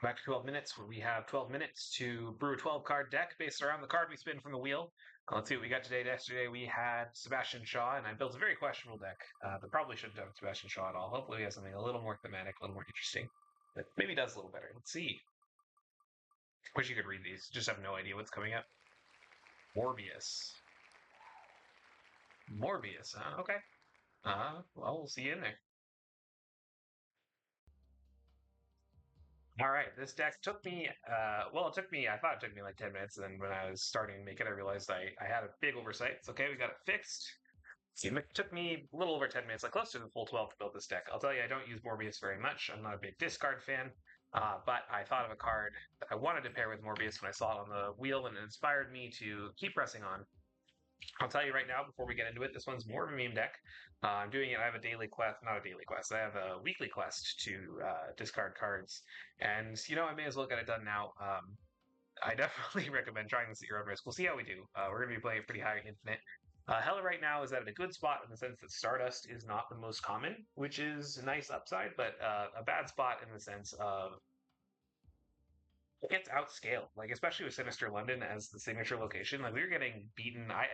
Back to 12 minutes, where we have 12 minutes to brew a 12 card deck based around the card we spin from the wheel. Let's see what we got today. Yesterday we had Sebastian Shaw, and I built a very questionable deck that probably shouldn't have Sebastian Shaw at all. Hopefully we have something a little more thematic, a little more interesting, that maybe does a little better. Let's see. Wish you could read these. Just have no idea what's coming up. Morbius. Morbius, huh? Okay. Well, we'll see you in there. All right, this deck took me, I thought it took me like 10 minutes. And then when I was starting to make it, I realized I had a big oversight. It's okay, we got it fixed. It took me a little over 10 minutes, like close to the full 12 to build this deck. I'll tell you, I don't use Morbius very much. I'm not a big discard fan, but I thought of a card that I wanted to pair with Morbius when I saw it on the wheel, and it inspired me to keep pressing on. I'll tell you right now before we get into it, this one's more of a meme deck. I'm doing it. I have a daily quest, not a daily quest. I have a weekly quest to discard cards, and I may as well get it done now. I definitely recommend trying this at your own risk. We'll see how we do. We're going to be playing it pretty high infinite. Hela right now is at a good spot in the sense that Stardust is not the most common, which is a nice upside, but a bad spot in the sense of it gets outscaled, like especially with Sinister London as the signature location. Like we were getting beaten. I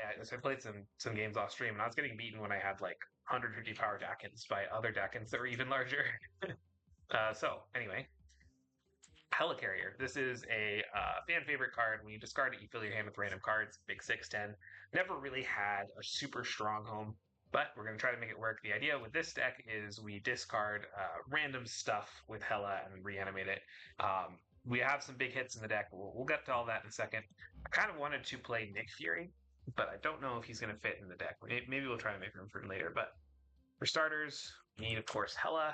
played some games off stream, and I was getting beaten when I had like 150 power Dakins by other Dakins that were even larger. So anyway, Helicarrier. This is a fan favorite card. When you discard it, you fill your hand with random cards. Big 6/10. Never really had a super strong home, but we're going to try to make it work. The idea with this deck is we discard random stuff with Hela and reanimate it. We have some big hits in the deck. We'll get to all that in a second. I kind of wanted to play Nick Fury, but I don't know if he's going to fit in the deck. Maybe we'll try to make room for him later. But for starters, we need, of course, Hela,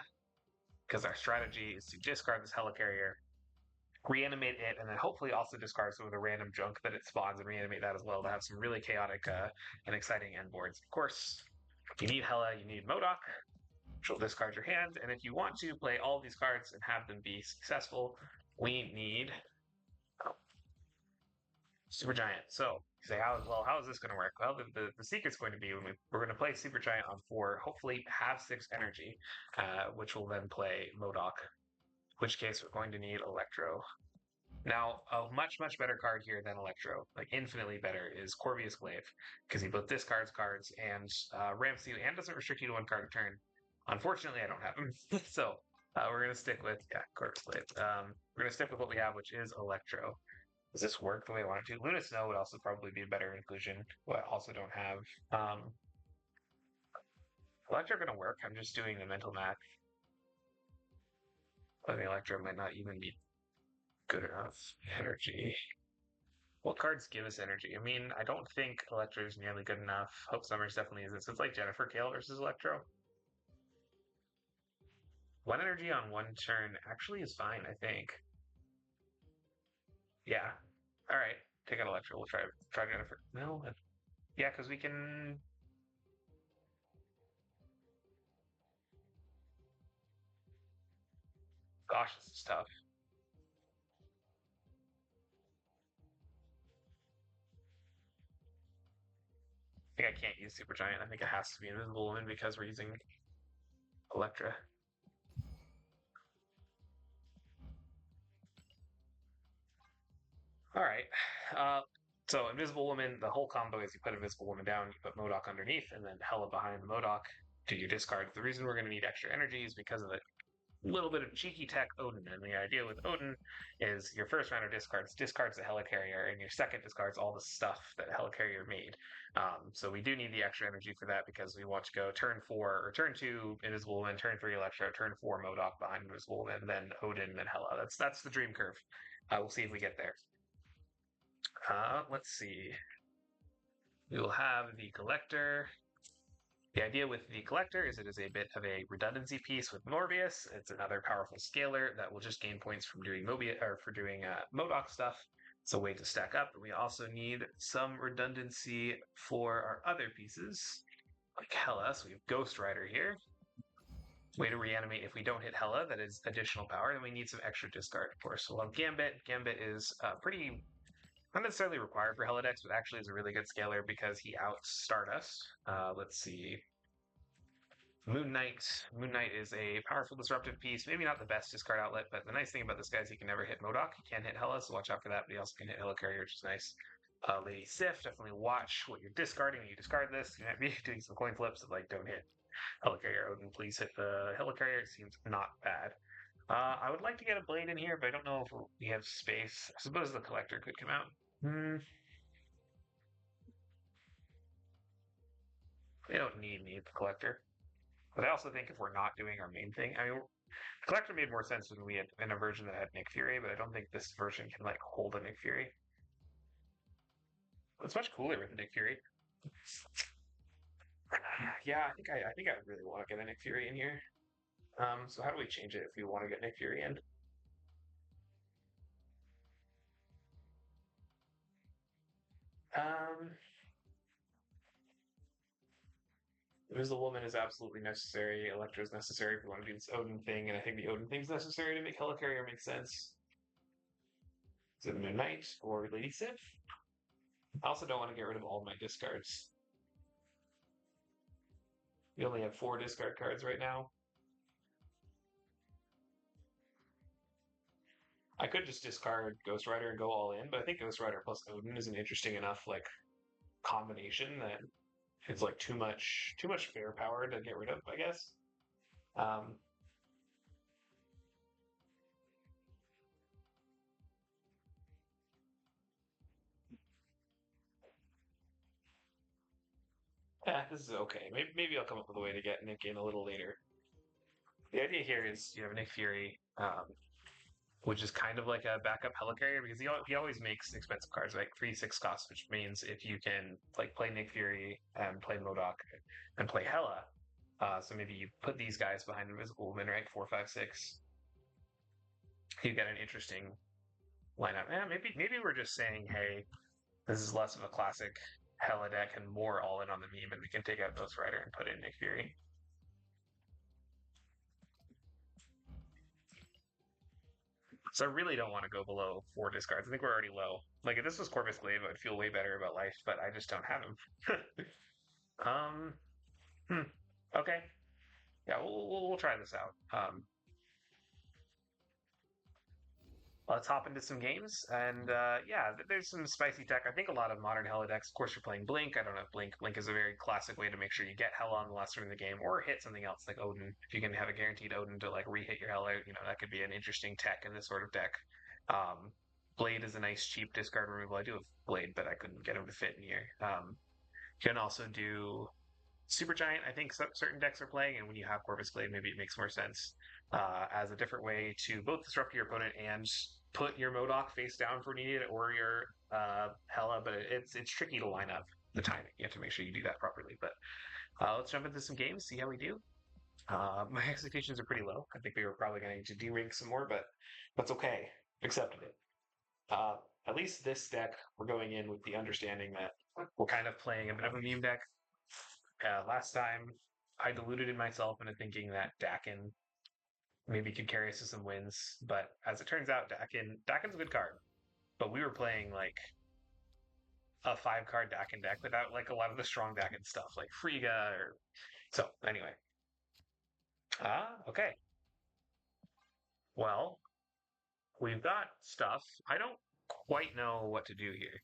because our strategy is to discard this Helicarrier, reanimate it, and then hopefully also discard some of the random junk that it spawns and reanimate that as well to have some really chaotic and exciting end boards. Of course, if you need Hela, you need Modok, which will discard your hand. And if you want to play all of these cards and have them be successful, we need Super Giant. So you say, how is this going to work? Well, the secret's going to be we're going to play Super Giant on 4, hopefully have 6 energy, which will then play Modok, in which case we're going to need Electro. Now, a much, much better card here than Electro, like infinitely better, is Corvius Glaive, because he both discards cards and ramps you and doesn't restrict you to 1 card a turn. Unfortunately, I don't have him, so we're going to stick with, Corvius Glaive. We're going to stick with what we have, which is Electro. Does this work the way I want it to? Luna Snow would also probably be a better inclusion, but I also don't have. Electro going to work. I'm just doing the mental math. But the Electro might not even be good enough. Energy. What cards give us energy? I mean, I don't think Electro is nearly good enough. Hope Summers definitely isn't. So it's like Jennifer Kale versus Electro. 1 energy on 1 turn actually is fine, I think. Yeah. All right. Take out Electro. We'll try Jennifer. No. Yeah, because we can. Gosh, this is tough. I think I can't use Super Giant. I think it has to be Invisible Woman because we're using Electra. All right. So Invisible Woman, the whole combo is you put Invisible Woman down, you put Modok underneath, and then Hela behind the Modok to your discard. The reason we're going to need extra energy is because of the little bit of cheeky tech Odin. And the idea with Odin is your first round of discards the Helicarrier, and your second discards all the stuff that Helicarrier made. So we do need the extra energy for that because we want to go turn 4 or turn 2 Invisible Woman, turn 3 Electro, turn 4 Modok behind Invisible Woman, then Odin, then Hela. That's the dream curve. We'll see if we get there. Let's see. We will have the collector. The idea with the collector is it is a bit of a redundancy piece with Morbius. It's another powerful scaler that will just gain points from doing Mobius or for doing Modok stuff. It's a way to stack up. We also need some redundancy for our other pieces, like Hela. So we have Ghost Rider here. Way to reanimate if we don't hit Hela, that is additional power. Then we need some extra discard, of course. We'll have Gambit. Gambit is pretty not necessarily required for Helidex, but actually is a really good scaler because he outs Stardust. Let's see. Moon Knight. Moon Knight is a powerful disruptive piece. Maybe not the best discard outlet, but the nice thing about this guy is he can never hit Modok. He can hit Hela, so watch out for that. But he also can hit Helicarrier, which is nice. Lady Sif, definitely watch what you're discarding when you discard this. You might be doing some coin flips of like, don't hit Helicarrier. Odin, please hit the Helicarrier. It seems not bad. I would like to get a blade in here, but I don't know if we have space. I suppose the collector could come out. We don't need the collector. But I also think if we're not doing our main thing, I mean, collector made more sense when we had in a version that had Nick Fury, but I don't think this version can like hold a Nick Fury. It's much cooler with Nick Fury. Yeah, I think I really want to get a Nick Fury in here. So how do we change it if we want to get Nick Fury in? Um, the Woman is absolutely necessary. Electra is necessary if we want to do this Odin thing, and I think the Odin thing is necessary to make Helicarrier make sense. Is it Moon Knight or Lady Sif? I also don't want to get rid of all of my discards. We only have 4 discard cards right now. I could just discard Ghost Rider and go all in, but I think Ghost Rider plus Odin is an interesting enough like combination that it's like too much fair power to get rid of, I guess. Um, this is okay. Maybe I'll come up with a way to get Nick in a little later. The idea here is you have Nick Fury, which is kind of like a backup helicarrier because he always makes expensive cards, like 3/6 cost, which means if you can like play Nick Fury and play Modok and play Hela, so maybe you put these guys behind Invisible Woman, right? 4, 5, 6. You get an interesting lineup. Maybe we're just saying, hey, this is less of a classic Hela deck and more all in on the meme, and we can take out Ghost Rider and put in Nick Fury. So I really don't want to go below 4 discards. I think we're already low. Like if this was Corvus Glaive, I would feel way better about life, but I just don't have him. um, hmm. Okay, yeah, we'll try this out. Let's hop into some games, and yeah, there's some spicy tech. I think a lot of modern Hela decks. Of course, you're playing Blink. I don't know if Blink. Blink is a very classic way to make sure you get Hela on the last turn of the game, or hit something else like Odin. If you can have a guaranteed Odin to like re-hit your Hela, that could be an interesting tech in this sort of deck. Um, Blade is a nice cheap discard removal. I do have Blade, but I couldn't get him to fit in here. You can also do Supergiant. I think certain decks are playing, and when you have Corvus Glaive, maybe it makes more sense as a different way to both disrupt your opponent and put your Modok face down for needed or your Hela. But it's tricky to line up the timing. You have to make sure you do that properly. But let's jump into some games, see how we do. My expectations are pretty low. I think we were probably going to de-rank some more, but that's okay. Acceptable. Uh, at least this deck, we're going in with the understanding that we're kind of playing a bit of a meme deck. Last time, I deluded in myself into thinking that Dakin maybe could carry us to some wins, but as it turns out, Dakin's a good card. But we were playing like a 5 card Dakin deck without like a lot of the strong Dakin stuff, like Frigga or so. Anyway, okay. Well, we've got stuff. I don't quite know what to do here.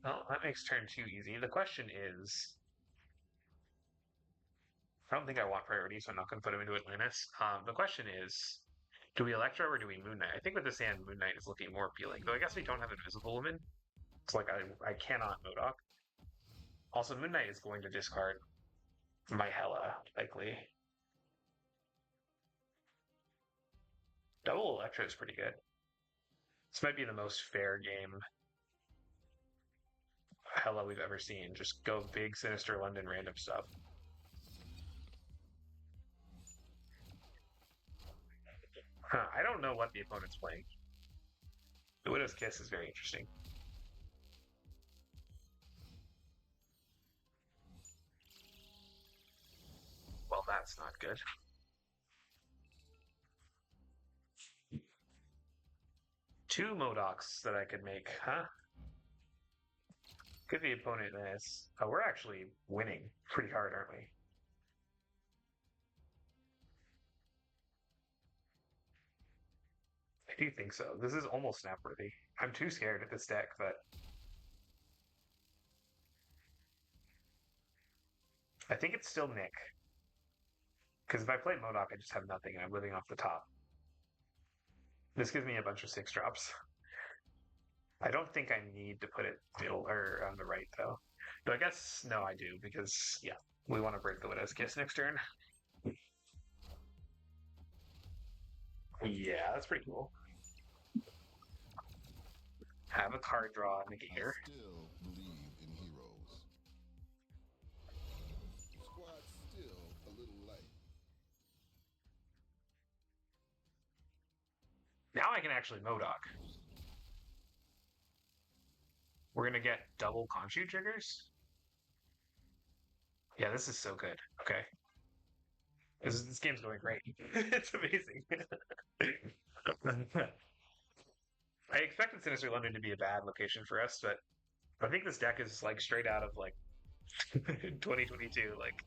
Well, that makes turn 2 easy. The question is, I don't think I want priority, so I'm not going to put him into Atlantis. The question is, do we Electro or do we Moon Knight? I think with this hand, Moon Knight is looking more appealing. Though I guess we don't have Invisible Woman. It's like I cannot Modok. Also, Moon Knight is going to discard my Hela, likely. Double Electro is pretty good. This might be the most fair game Hela we've ever seen. Just go big, sinister London random stuff. Huh, I don't know what the opponent's playing. The Widow's Kiss is very interesting. Well, that's not good. 2 Modocs that I could make, huh? Give the opponent this. Oh, we're actually winning pretty hard, aren't we? I do think so. This is almost snap worthy. I'm too scared at this deck, but I think it's still Nick. Because if I play Modoc, I just have nothing and I'm living off the top. This gives me a bunch of 6 drops. I don't think I need to put it middle or on the right though. But I guess no, I do because yeah, we want to break the Widow's Kiss next turn. Yeah, that's pretty cool. Have a card draw negator. I still believe in heroes. Squad's still a little light. Now I can actually Modoc. We're gonna get double Khonshu triggers. Yeah, this is so good. Okay, this game's going great. It's amazing. I expected Sinister London to be a bad location for us, but I think this deck is like straight out of like 2022. Like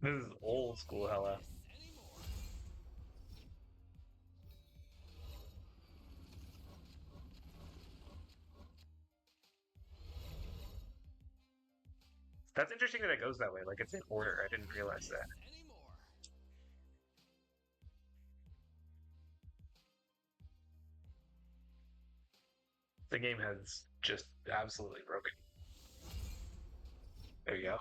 this is old school Hela. That's interesting that it goes that way. Like it's in order. I didn't realize that. The game has just absolutely broken. There you go.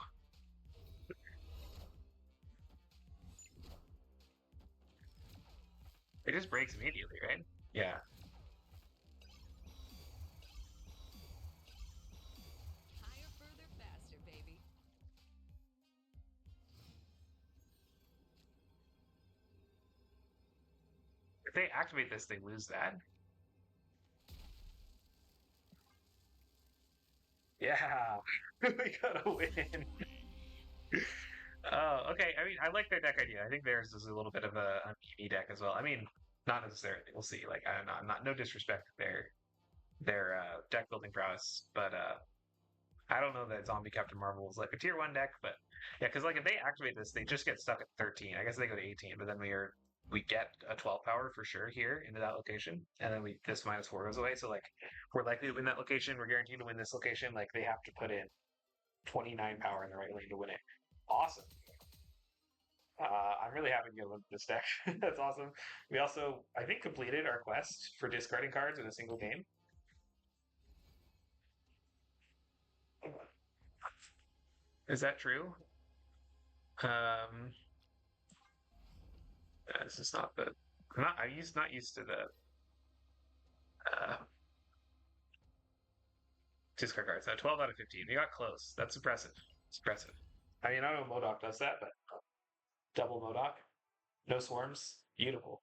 It just breaks immediately, right? Yeah. Higher, further, faster, baby. If they activate this, they lose that. Yeah. We gotta win. Oh, okay. I mean, I like their deck idea. I think theirs is a little bit of a PV deck as well. I mean, not necessarily. We'll see. Like, I don't know. I'm not no disrespect to their deck building prowess, but I don't know that Zombie Captain Marvel is like a tier 1 deck, but yeah, because like if they activate this, they just get stuck at 13. I guess they go to 18, but then we get a 12 power for sure here into that location, and then we this -4 goes away. So like we're likely to win that location. We're guaranteed to win this location. Like they have to put in 29 power in the right lane to win it. Awesome. I'm really happy to get with this deck. That's awesome. We also, I think, completed our quest for discarding cards in a single game. Is that true? Um, this is not the. Not used to the discard cards. 12 out of 15. We got close. That's impressive. It's impressive. I mean, I don't know if Modoc does that, but double Modoc, no swarms, beautiful.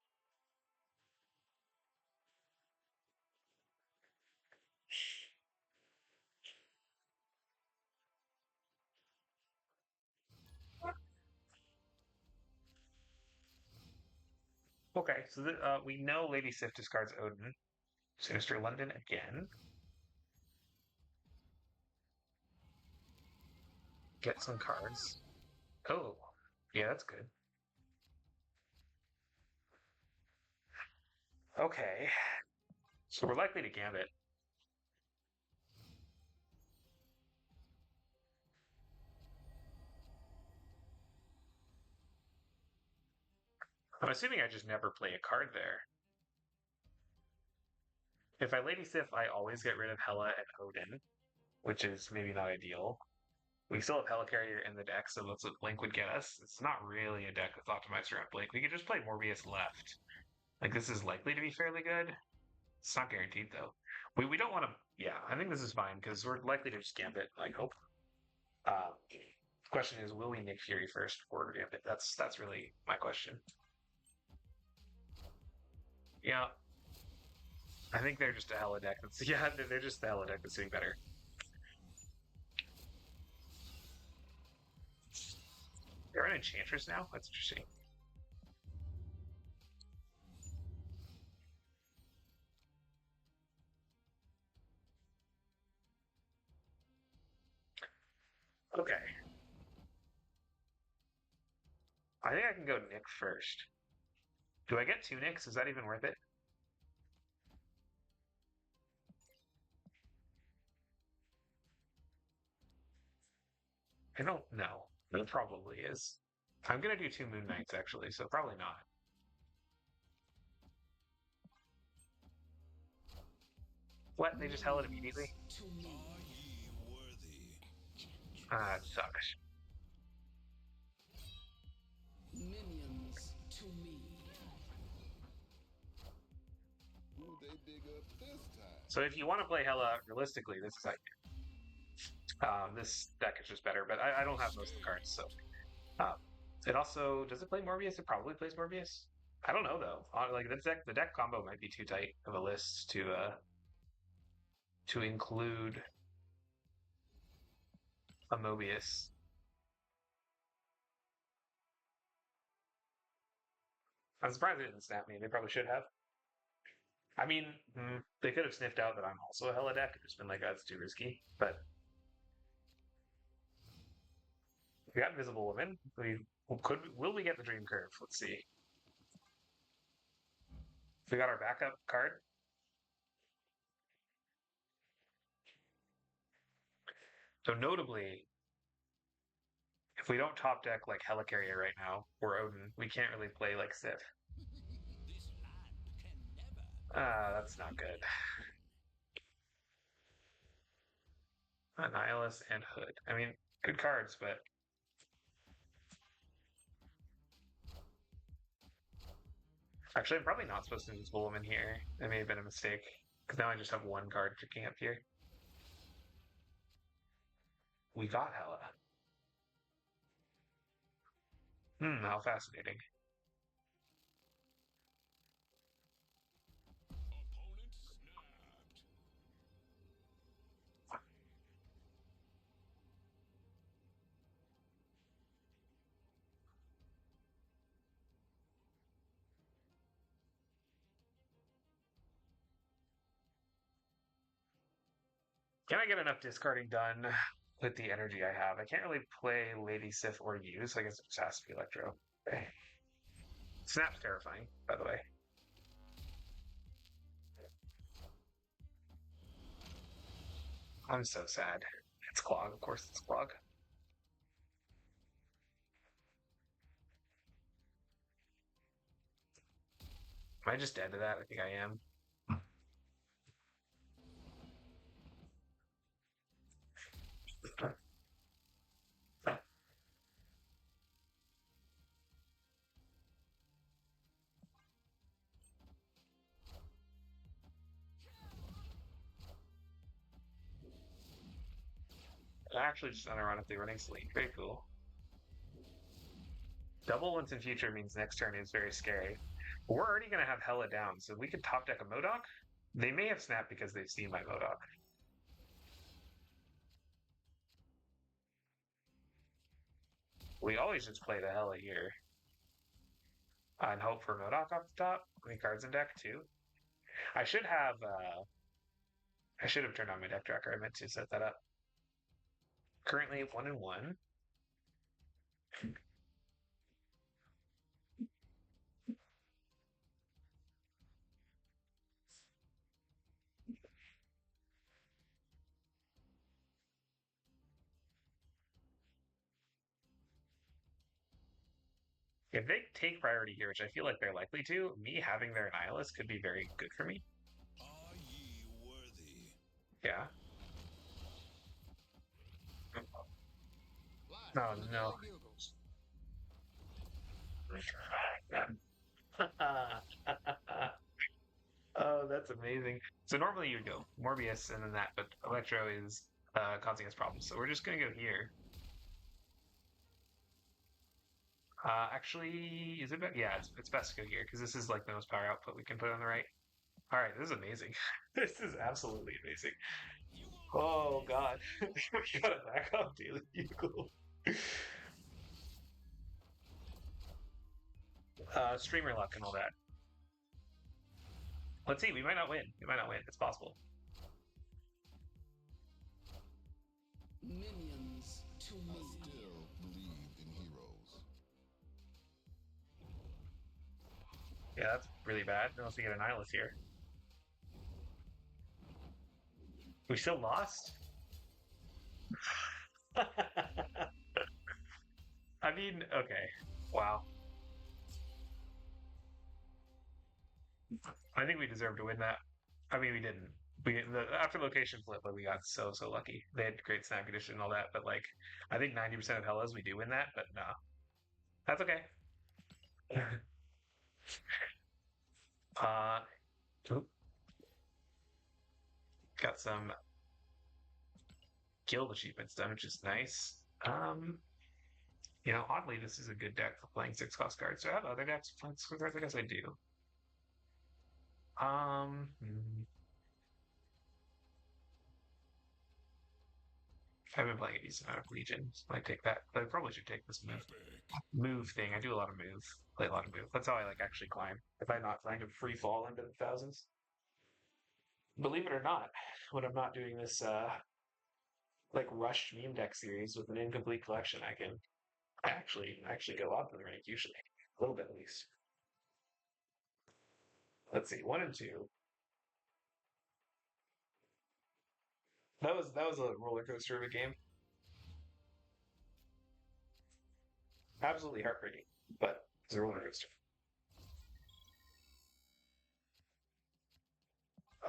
Okay, so we know Lady Sif discards Odin. Sinister London again. Get some cards. Oh, yeah, that's good. Okay, so we're likely to Gambit. I'm assuming I just never play a card there. If I Lady Sif, I always get rid of Hela and Odin, which is maybe not ideal. We still have Helicarrier in the deck, so that's what Blink would get us. It's not really a deck that's optimized around Blink. We could just play Morbius left. Like, this is likely to be fairly good. It's not guaranteed, though. We don't want to... Yeah, I think this is fine, because we're likely to just Gambit, I hope. The question is, will we Nick Fury first or Gambit? That's really my question. Yeah, I think they're just a Hela deck. That's, yeah, they're just the Hela deck that's doing better. They're an Enchantress now? That's interesting. I think I can go Nick first. Do I get 2 Nicks? Is that even worth it? I don't know. It probably is. I'm gonna do 2 Moon Knights actually, so probably not. What? They just held it immediately? Ah, it sucks. Minions to me. Who they dig up this time? So if you want to play Hela realistically, this is like this deck is just better, but I don't have most of the cards, so uh, it also does it play Morbius? It probably plays Morbius. I don't know though. Like the deck combo might be too tight of a list to include a Mobius. I'm surprised they didn't snap me. They probably should have. I mean, they could have sniffed out that I'm also a Hela deck and just been like, "That's too risky." But we got Invisible Woman. Will we get the Dream Curve? Let's see. We got our backup card. So notably, if we don't top deck like Helicarrier right now or Odin, we can't really play like Sif. That's not good. Nihilus and Hood. I mean, good cards, but actually, I'm probably not supposed to use Woman here. That may have been a mistake because now I just have 1 card kicking up here. We got Hela. How fascinating. Can I get enough discarding done with the energy I have? I can't really play Lady Sif or you, so I guess it just has to be Electro. Okay. Snap's terrifying, by the way. I'm so sad. It's Clog, of course it's Clog. Am I just dead to that? I think I am. Actually, just unironically running Sleep. Very cool. Double once in future means next turn is very scary. We're already going to have Hela down, so we could top deck a Modok. They may have snapped because they've seen my Modok. We always just play the Hela here. And hope for Modok off the top. Any cards in deck too? I should have turned on my deck tracker. I meant to set that up. Currently 1-1. If they take priority here, which I feel like they're likely to, me having their Nihilus could be very good for me. Are ye worthy? Yeah. Oh no. Oh, that's amazing. So normally you'd go Morbius and then that, but Electro is causing us problems. So we're just gonna go here. Actually, is it better? Yeah, it's best to go here because this is like the most power output we can put on the right. All right, this is amazing. This is absolutely amazing. Oh God, we got it back up, dude. You cool. Streamer luck and all that. Let's see. We might not win. We might not win. It's possible. Minions to I me. still believe in heroes. Yeah, that's really bad. Unless we get an Nihilus here. We still lost? I mean, okay. Wow. I think we deserved to win that. I mean, we didn't. After location flip, like we got so lucky. They had great snap condition and all that, but like I think 90% of Hellas we do win that, but no, that's okay. uh, oop, got some guild achievements done, which is nice. Oddly, this is a good deck for playing 6 cost cards. Do I have other decks for playing 6 cards? I guess I do. I've been playing a decent amount of Legion. Might take that. But I probably should take this move thing. I do a lot of move. Play a lot of move. That's how I like actually climb. If I'm not trying to free fall into the thousands. Believe it or not, when I'm not doing this like rushed meme deck series with an incomplete collection, I can actually go up in the rank usually. A little bit at least. Let's see, 1 and 2. That was a roller coaster of a game. Absolutely heartbreaking, but it's a roller coaster.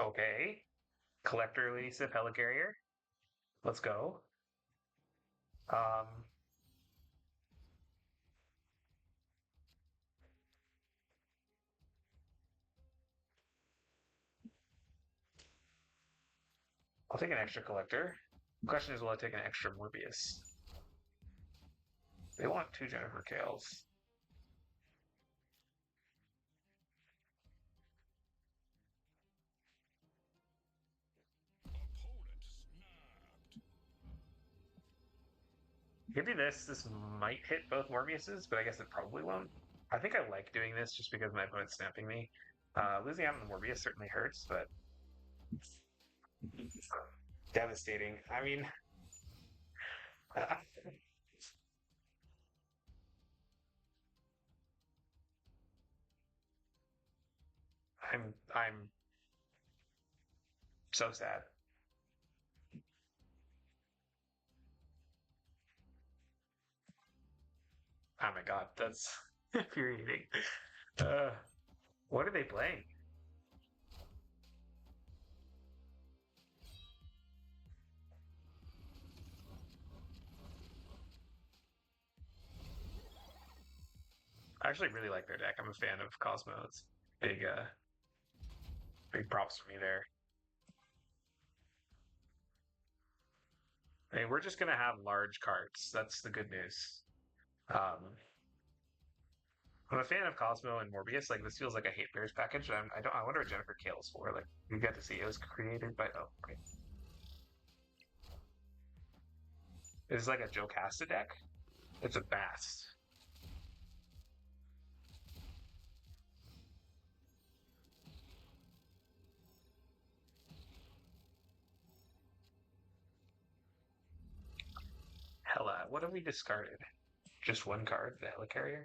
Okay. Collector release of Helicarrier. Let's go. Um, I'll take an extra collector. The question is, will I take an extra Morbius? They want 2 Jennifer Kales. Opponent snapped. Maybe this might hit both Morbiuses, but I guess it probably won't. I think I like doing this just because my opponent's snapping me. Losing out on the Morbius certainly hurts, but devastating. I mean, I'm so sad. Oh my god, that's infuriating. Uh, what are they playing? I actually really like their deck. I'm a fan of Cosmo. It's big props for me there. I mean, we're just gonna have large cards. That's the good news. Um, I'm a fan of Cosmo and Morbius. Like this feels like a hate bears package. I don't. I wonder what Jennifer Kale is for. Like we got to see it was created by. Oh, okay. It's like a Jocasta deck. It's a Bast. Hela. What have we discarded? Just 1 card, the Helicarrier.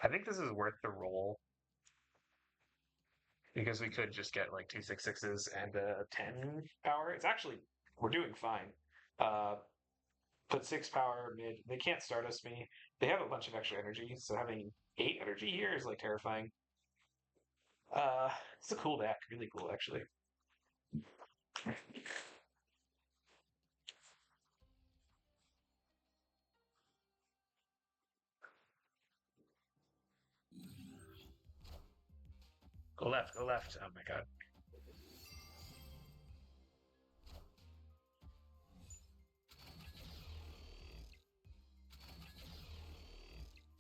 I think this is worth the roll because we could just get like 2 6/6s and a 10 power. It's actually we're doing fine. Uh, put 6 power mid. They can't start us me. They have a bunch of extra energy, so having 8 energy here is like terrifying. It's a cool deck, really cool actually. Go left, go left. Oh my god.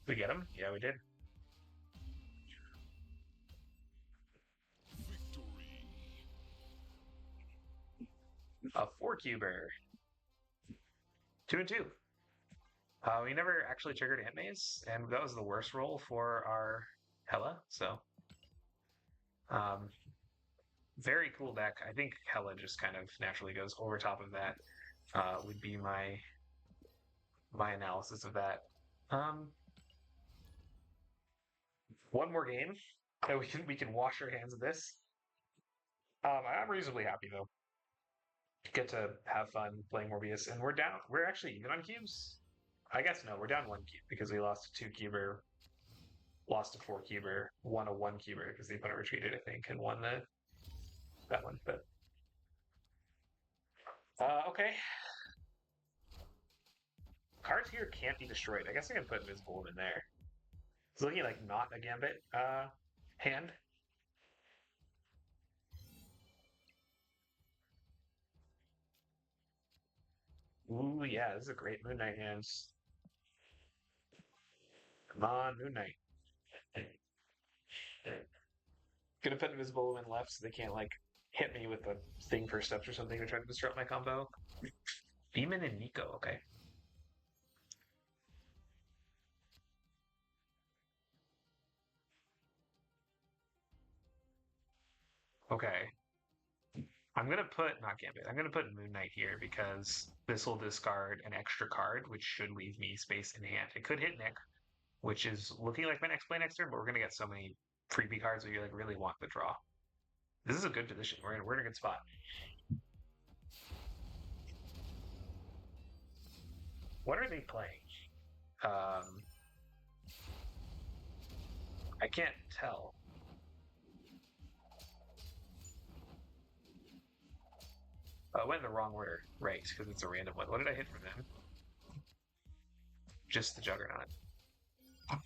We get him? Yeah, we did. Victory. A 4 cuber. 2 and 2. We never actually triggered a hit maze, and that was the worst roll for our Hela. So, um, very cool deck. I think Hela just kind of naturally goes over top of that. Would be my analysis of that. Um, one more game that we can wash our hands of this. I'm reasonably happy though. Get to have fun playing Morbius, and we're down. We're actually even on cubes. I guess no, we're down one cube because we lost a two cuber, lost a four cuber, won a one cuber because the opponent retreated, I think, and won the that one. But okay, cards here can't be destroyed. I guess I can put Invisible in there. It's looking like not a Gambit hand. Ooh, yeah, this is a great Moon Knight hand. Come on, Moon Knight. Gonna put Invisible in left so they can't like hit me with a thing for steps or something to try to disrupt my combo. Demon and Nico, okay. Okay. I'm gonna put not Gambit. I'm gonna put Moon Knight here because this will discard an extra card, which should leave me space in hand. It could hit Nick, which is looking like my next play next turn, but we're gonna get so many freebie cards that you like really want the draw. This is a good position. We're in a good spot. What are they playing? Um, I can't tell. I went in the wrong order, right? Because it's a random one. What did I hit from them? Just the Juggernaut.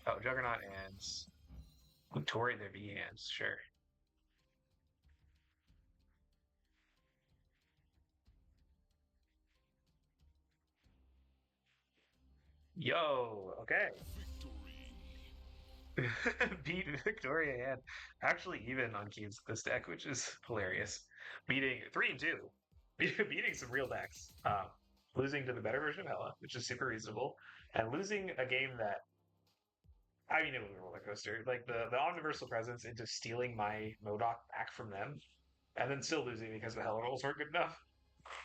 Oh, Juggernaut and Tori, their B hands, sure. Yo, okay. Beat Victoria and actually even on cubes this deck, which is hilarious. Beating 3-2, beating some real decks. Losing to the better version of Hela, which is super reasonable, and losing a game that I mean it was a roller coaster. Like the omniversal presence into stealing my Modoc back from them, and then still losing because the Hela rolls weren't good enough.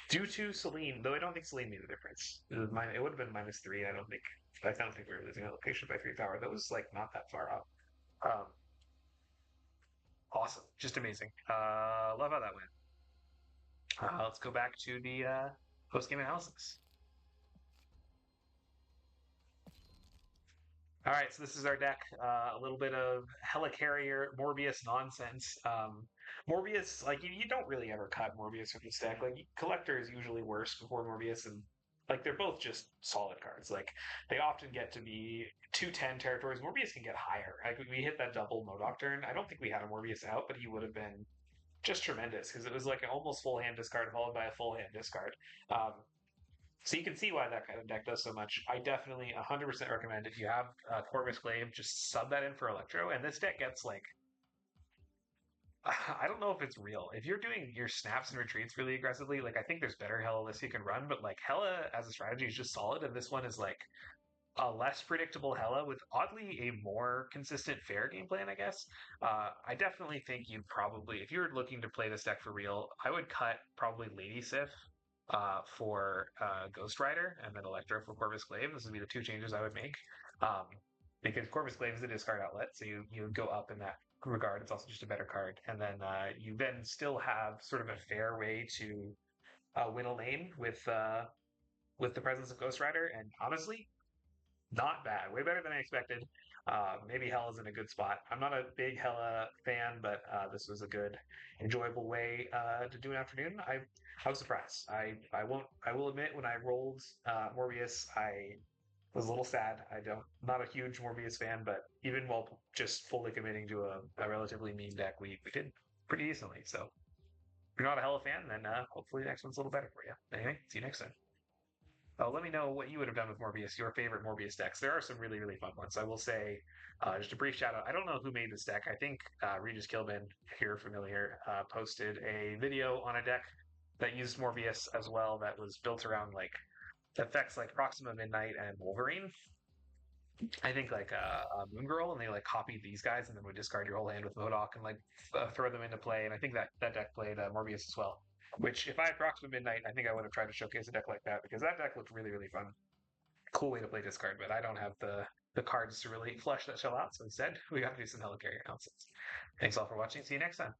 Due to Celine, though I don't think Celine made a difference. It would have been -3. I don't think we were losing a location by 3 power. That was like not that far up. Um, awesome, just amazing. Love how that went. Let's go back to the post game analysis. All right, so this is our deck. A little bit of Helicarrier, Morbius nonsense. Morbius, like you don't really ever cut Morbius from this deck. Like Collector is usually worse before Morbius, and like they're both just solid cards. Like they often get to be 2/10 territories. Morbius can get higher. Like we hit that double Modoc turn. I don't think we had a Morbius out, but he would have been just tremendous because it was like an almost full hand discard followed by a full hand discard. Um, so you can see why that kind of deck does so much. I definitely 100% recommend if you have Corvus Glaive, just sub that in for Electro. And this deck gets like, I don't know if it's real. If you're doing your snaps and retreats really aggressively, like I think there's better Hela lists you can run, but like Hela as a strategy is just solid. And this one is like a less predictable Hela with oddly a more consistent fair game plan, I guess. I definitely think you probably, if you're looking to play this deck for real, I would cut probably Lady Sif for Ghost Rider and then Electro for Corvus Glaive. This would be the two changes I would make. Um, because Corvus Glaive is a discard outlet, so you go up in that regard. It's also just a better card, and then you then still have sort of a fair way to win a lane with the presence of Ghost Rider. And honestly, not bad. Way better than I expected. Maybe Hela's in a good spot. I'm not a big Hela fan, but this was a good, enjoyable way to do an afternoon. I was surprised. I will admit when I rolled Morbius, I was a little sad. Not a huge Morbius fan, but even while just fully committing to a relatively mean deck, we did pretty decently. So if you're not a Hela fan, then hopefully the next one's a little better for you. Anyway, see you next time. Let me know what you would have done with Morbius, your favorite Morbius decks. There are some really, really fun ones. I will say, just a brief shout out. I don't know who made this deck. I think Regis Kilbin, if you're familiar, posted a video on a deck that used Morbius as well that was built around like effects like Proxima Midnight and Wolverine. I think like Moon Girl, and they like copied these guys and then would discard your whole hand with Modoc and like throw them into play. And I think that deck played Morbius as well. Which, if I had Proxima Midnight, I think I would have tried to showcase a deck like that because that deck looked really, really fun. Cool way to play discard, but I don't have the the cards to really flush that shell out. So instead, we got to do some Helicarrier nonsense. Thanks all for watching. See you next time.